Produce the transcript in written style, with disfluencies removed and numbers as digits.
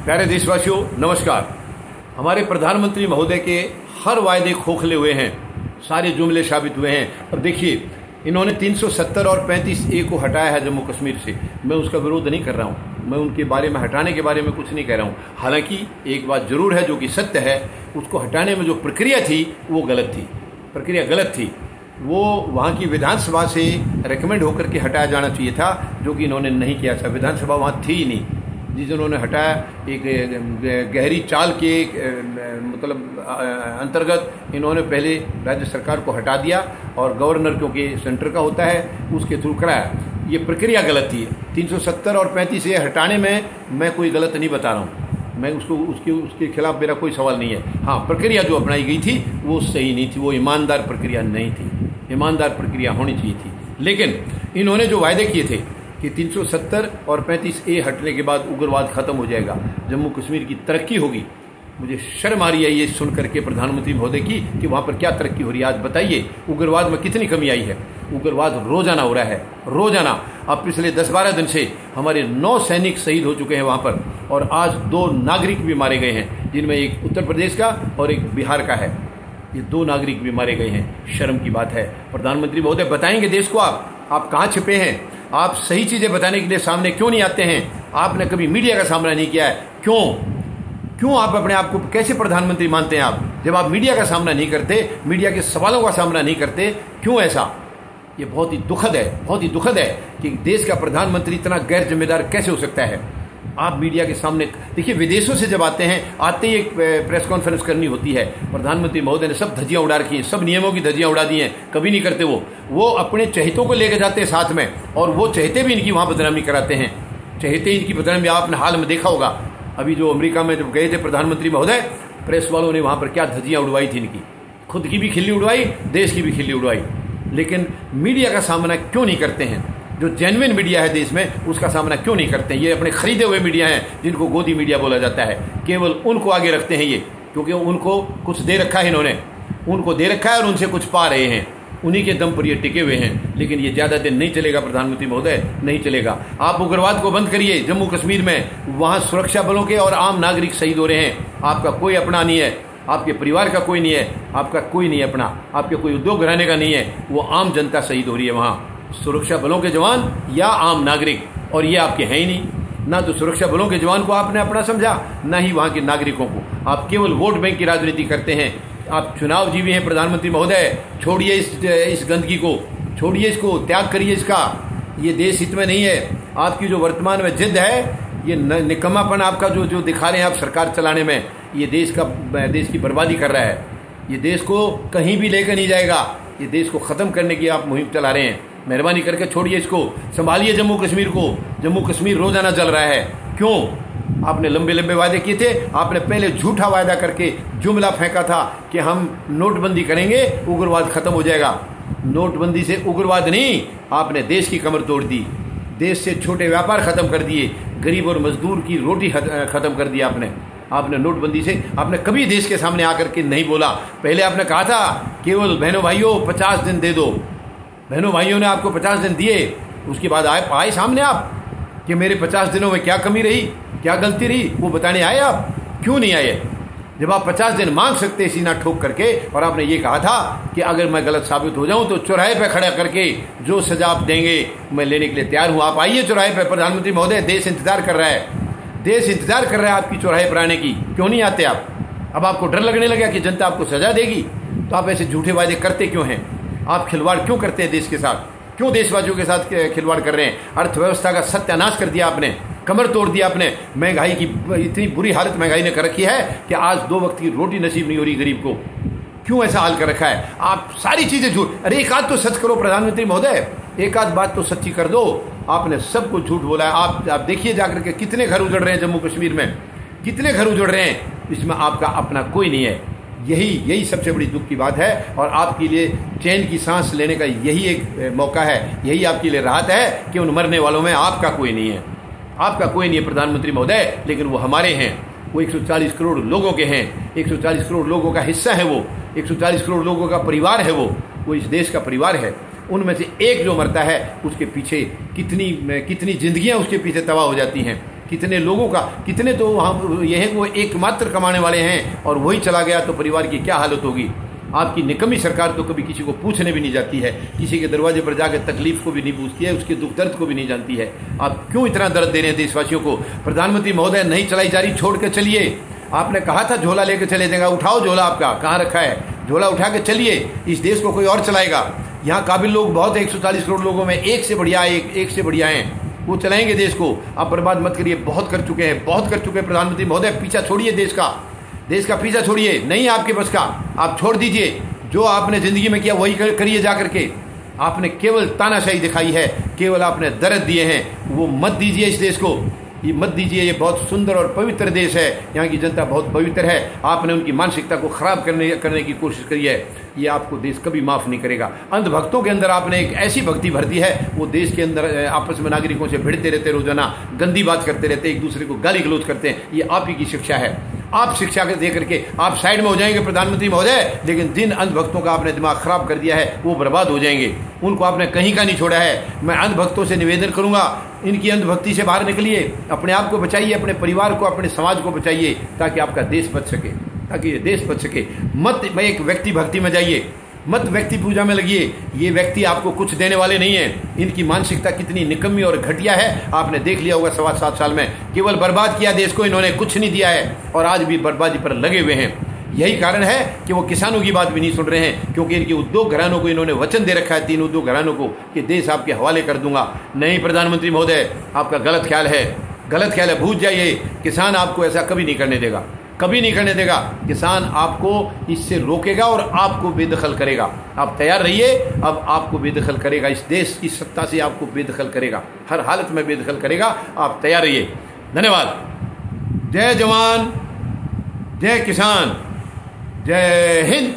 प्यारे देशवासियों, नमस्कार। हमारे प्रधानमंत्री महोदय के हर वायदे खोखले हुए हैं, सारे जुमले साबित हुए हैं। अब देखिए, इन्होंने 370 और 35A को हटाया है जम्मू कश्मीर से। मैं उसका विरोध नहीं कर रहा हूँ, मैं उनके बारे में हटाने के बारे में कुछ नहीं कह रहा हूँ। हालांकि एक बात जरूर है जो कि सत्य है, उसको हटाने में जो प्रक्रिया थी वो गलत थी, प्रक्रिया गलत थी। वो वहाँ की विधानसभा से रेकमेंड होकर के हटाया जाना चाहिए था, जो कि इन्होंने नहीं किया था। विधानसभा वहाँ थी ही नहीं। जिस उन्होंने हटाया, एक गहरी चाल के मतलब अंतर्गत इन्होंने पहले राज्य सरकार को हटा दिया और गवर्नर, क्योंकि सेंटर का होता है, उसके थ्रू कराया। ये प्रक्रिया गलत थी। 370 और 35A हटाने में मैं कोई गलत नहीं बता रहा हूँ, मैं उसके खिलाफ मेरा कोई सवाल नहीं है। हाँ, प्रक्रिया जो अपनाई गई थी वो सही नहीं थी, वो ईमानदार प्रक्रिया नहीं थी। ईमानदार प्रक्रिया होनी चाहिए थी। लेकिन इन्होंने जो वायदे किए थे कि 370 और 35A हटने के बाद उग्रवाद खत्म हो जाएगा, जम्मू कश्मीर की तरक्की होगी। मुझे शर्म आ रही है ये सुन करके प्रधानमंत्री महोदय की कि वहाँ पर क्या तरक्की हो रही है। आज बताइए, उग्रवाद में कितनी कमी आई है। उग्रवाद रोजाना हो रहा है, रोजाना। अब पिछले 10-12 दिन से हमारे 9 सैनिक शहीद हो चुके हैं वहाँ पर, और आज 2 नागरिक भी मारे गए हैं, जिनमें एक उत्तर प्रदेश का और एक बिहार का है। ये 2 नागरिक भी मारे गए हैं। शर्म की बात है। प्रधानमंत्री महोदय, बताएंगे देश को आप कहाँ छिपे हैं? आप सही चीजें बताने के लिए सामने क्यों नहीं आते हैं? आपने कभी मीडिया का सामना नहीं किया है, क्यों आप अपने आप को कैसे प्रधानमंत्री मानते हैं? आप जब आप मीडिया का सामना नहीं करते, मीडिया के सवालों का सामना नहीं करते, क्यों ऐसा? ये बहुत ही दुखद है, बहुत ही दुखद है कि देश का प्रधानमंत्री इतना गैर जिम्मेदार कैसे हो सकता है। आप मीडिया के सामने देखिए, विदेशों से जब आते हैं, आते ही एक प्रेस कॉन्फ्रेंस करनी होती है। प्रधानमंत्री महोदय ने सब धज्जियां उड़ा रखी हैं, सब नियमों की धज्जियां उड़ा दी हैं। कभी नहीं करते वो अपने चहेतों को लेकर जाते हैं साथ में, और वो चहेते भी इनकी वहां बदनामी कराते हैं। चहेते इनकी बदनामी आपने हाल में देखा होगा। अभी जो अमेरिका में जब गए थे प्रधानमंत्री महोदय, प्रेस वालों ने वहां पर क्या धज्जियां उड़वाई थी इनकी। खुद की भी खिल्ली उड़वाई, देश की भी खिल्ली उड़वाई। लेकिन मीडिया का सामना क्यों नहीं करते हैं? जो जेन्युइन मीडिया है देश में, उसका सामना क्यों नहीं करते हैं? ये अपने खरीदे हुए मीडिया हैं, जिनको गोदी मीडिया बोला जाता है। केवल उनको आगे रखते हैं ये, क्योंकि उनको कुछ दे रखा है, इन्होंने उनको दे रखा है और उनसे कुछ पा रहे हैं। उन्हीं के दम पर ये टिके हुए हैं। लेकिन ये ज्यादा दिन नहीं चलेगा प्रधानमंत्री महोदय, नहीं चलेगा। आप उग्रवाद को बंद करिए जम्मू कश्मीर में। वहां सुरक्षा बलों के और आम नागरिक शहीद हो रहे हैं। आपका कोई अपना नहीं है, आपके परिवार का कोई नहीं है, आपका कोई नहीं अपना, आपके कोई उद्योग घराने का नहीं है। वो आम जनता शहीद हो रही है वहां, सुरक्षा बलों के जवान या आम नागरिक, और ये आपके हैं ही नहीं। ना तो सुरक्षा बलों के जवान को आपने अपना समझा, ना ही वहां के नागरिकों को। आप केवल वोट बैंक की राजनीति करते हैं। आप चुनाव जीवी हैं प्रधानमंत्री महोदय। छोड़िए इस गंदगी को, छोड़िए इसको, त्याग करिए इसका। ये देश हित में नहीं है। आपकी जो वर्तमान में जिद है, ये निकम्मापन आपका जो दिखा रहे हैं आप सरकार चलाने में, ये देश की बर्बादी कर रहा है। ये देश को कहीं भी लेकर नहीं जाएगा। ये देश को खत्म करने की आप मुहिम चला रहे हैं। मेहरबानी करके छोड़िए इसको, संभालिए जम्मू कश्मीर को। जम्मू कश्मीर रोजाना जल रहा है। क्यों? आपने लंबे लंबे वायदे किए थे। आपने पहले झूठा वायदा करके जुमला फेंका था कि हम नोटबंदी करेंगे, उग्रवाद खत्म हो जाएगा। नोटबंदी से उग्रवाद नहीं, आपने देश की कमर तोड़ दी। देश से छोटे व्यापार खत्म कर दिए, गरीब और मजदूर की रोटी खत्म कर दी आपने नोटबंदी से। आपने कभी देश के सामने आकर के नहीं बोला। पहले आपने कहा था केवल बहनों भाइयों 50 दिन दे दो। बहनों भाइयों ने आपको 50 दिन दिए। उसके बाद आए सामने आप कि मेरे 50 दिनों में क्या कमी रही, क्या गलती रही, वो बताने आए आप? क्यों नहीं आए? जब आप 50 दिन मांग सकते सीना ठोक करके। और आपने ये कहा था कि अगर मैं गलत साबित हो जाऊं तो चौराहे पे खड़ा करके जो सजा आप देंगे मैं लेने के लिए तैयार हूं। आप आइए चौराहे पे प्रधानमंत्री महोदय, देश इंतजार कर रहा है। देश इंतजार कर रहा है आपकी चौराहे पर आने की। क्यों नहीं आते आप? अब आपको डर लगने लगा कि जनता आपको सजा देगी, तो आप ऐसे झूठे वायदे करते क्यों हैं? आप खिलवाड़ क्यों करते हैं देश के साथ? क्यों देशवासियों के साथ खिलवाड़ कर रहे हैं? अर्थव्यवस्था का सत्यानाश कर दिया आपने, कमर तोड़ दिया आपने। महंगाई की इतनी बुरी हालत महंगाई ने कर रखी है कि आज 2 वक्त की रोटी नसीब नहीं हो रही गरीब को। क्यों ऐसा हाल कर रखा है? आप सारी चीजें झूठ। अरे एक आध तो सच करो प्रधानमंत्री महोदय, एक आध बात तो सच्ची कर दो। आपने सब कुछ झूठ बोला है। आप देखिए जाकर के कितने घर उजड़ रहे हैं जम्मू कश्मीर में, कितने घर उजड़ रहे हैं। इसमें आपका अपना कोई नहीं है। यही सबसे बड़ी दुख की बात है। और आपके लिए चैन की सांस लेने का यही एक मौका है, यही आपके लिए राहत है कि उन मरने वालों में आपका कोई नहीं है। आपका कोई नहीं है प्रधानमंत्री महोदय, लेकिन वो हमारे हैं। वो 140 करोड़ लोगों के हैं। 140 करोड़ लोगों का हिस्सा है वो। 140 करोड़ लोगों का परिवार है वो इस देश का परिवार है। उनमें से एक जो मरता है, उसके पीछे कितनी जिंदगियां उसके पीछे तबाह हो जाती हैं। कितने लोगों का, कितने तो हम ये हैं वो एकमात्र कमाने वाले हैं और वही चला गया तो परिवार की क्या हालत होगी। आपकी निकम्मी सरकार तो कभी किसी को पूछने भी नहीं जाती है, किसी के दरवाजे पर जाकर तकलीफ को भी नहीं पूछती है, उसके दुख दर्द को भी नहीं जानती है। आप क्यों इतना दर्द दे रहे हैं देशवासियों को। प्रधानमंत्री महोदय, नहीं चलाई जा रही, छोड़ के चलिए। आपने कहा था झोला लेकर चले जाएगा, उठाओ झोला, आपका कहाँ रखा है, झोला उठा के चलिए। इस देश को कोई और चलाएगा। यहाँ काबिल लोग बहुत है, 140 करोड़ लोगों में एक से बढ़िया एक से बढ़िया हैं, वो चलाएंगे देश को। आप बर्बाद मत करिए, बहुत कर चुके हैं, बहुत कर चुके हैं। प्रधानमंत्री महोदय, पीछा छोड़िए, देश का पीछा छोड़िए, नहीं आपके बस का, आप छोड़ दीजिए। जो आपने जिंदगी में किया वही करिए जा करके। आपने केवल तानाशाही दिखाई है, केवल आपने दर्द दिए हैं, वो मत दीजिए इस देश को, ये मत दीजिए। ये बहुत सुंदर और पवित्र देश है, यहाँ की जनता बहुत पवित्र है। आपने उनकी मानसिकता को खराब करने की कोशिश करी है, ये आपको देश कभी माफ नहीं करेगा। अंधभक्तों के अंदर आपने एक ऐसी भक्ति भर दी है, वो देश के अंदर आपस में नागरिकों से भिड़ते रहते, रोजाना गंदी बात करते रहते, एक दूसरे को गाली गलौज करते हैं। ये आप ही की शिक्षा है। आप शिक्षा के दे करके आप साइड में हो जाएंगे प्रधानमंत्री महोदय, लेकिन जिन अंधभक्तों का आपने दिमाग खराब कर दिया है वो बर्बाद हो जाएंगे। उनको आपने कहीं का नहीं छोड़ा है। मैं अंधभक्तों से निवेदन करूंगा, इनकी अंधभक्ति से बाहर निकलिए, अपने आप को बचाइए, अपने परिवार को, अपने समाज को बचाइए, ताकि आपका देश बच सके, ताकि ये देश बच सके। मत एक व्यक्ति भक्ति में जाइए, मत व्यक्ति पूजा में लगिए। ये व्यक्ति आपको कुछ देने वाले नहीं है। इनकी मानसिकता कितनी निकम्मी और घटिया है, आपने देख लिया होगा। 7.25 साल में केवल बर्बाद किया देश को, इन्होंने कुछ नहीं दिया है और आज भी बर्बादी पर लगे हुए हैं। यही कारण है कि वो किसानों की बात भी नहीं सुन रहे हैं, क्योंकि इनके उद्योग घरानों को इन्होंने वचन दे रखा है, 3 उद्योग घरानों को, कि देश आपके हवाले कर दूंगा। नहीं प्रधानमंत्री महोदय, आपका गलत ख्याल है, गलत ख्याल है, भूल जाइए। किसान आपको ऐसा कभी नहीं करने देगा, कभी नहीं करने देगा। किसान आपको इससे रोकेगा और आपको बेदखल करेगा। आप तैयार रहिए, अब आपको बेदखल करेगा, इस देश की सत्ता से आपको बेदखल करेगा, हर हालत में बेदखल करेगा। आप तैयार रहिए। धन्यवाद। जय जवान, जय किसान, जय हिंद।